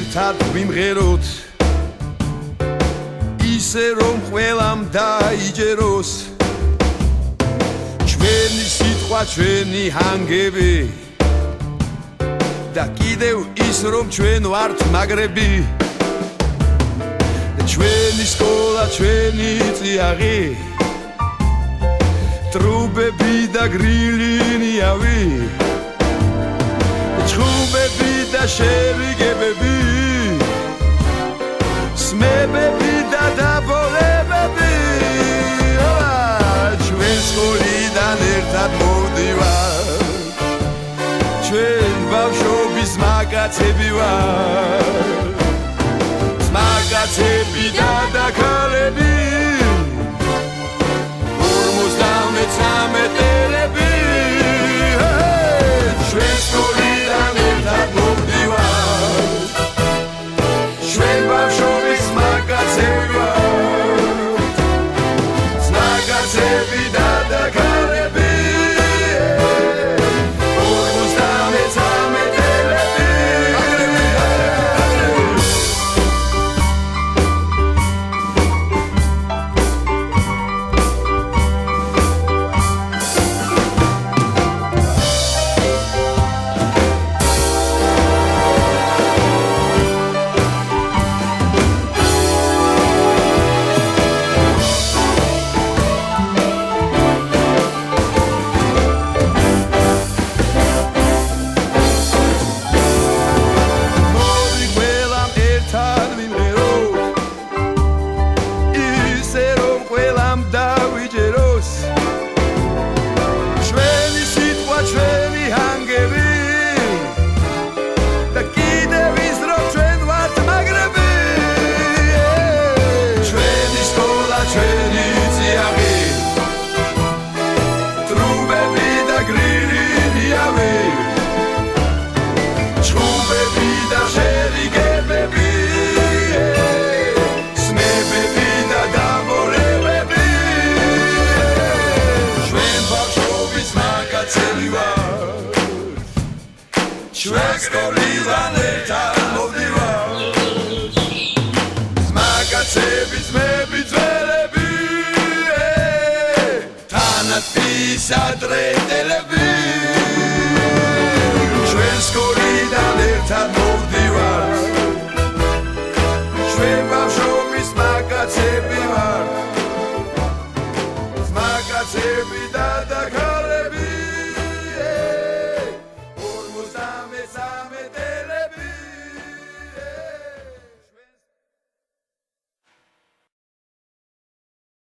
ერთად ვიმღეროთ ისე რომ ყველამ დაიჯეროს ჩვენი სიტყვა ჩვენი ჰანგები და კიდევ ის რომ ჩვენ ვართ მაგრები ჩვენი სკოლა ჩვენი წიაღი ტრუბები და გრილი ნიავი ჩხუბები და შერიგებები სმებები და დაბოლებები ჩვენ სკოლიდან ერთად მოვდივართ ჩვენ ბავშვობის მაგაცები ვართ მაგაცები და დაქალები სამეტელები ჩვენ სკოლიდან ერთად მოვდივართ ჩვენ ბავშვობის მაგაცები ვართ მაგაცები და დაქალები ჩვენ სკოლიდან ერთად მოვდივართ მაგაცები ძმები ძველები თანაც ის ადრე ტელები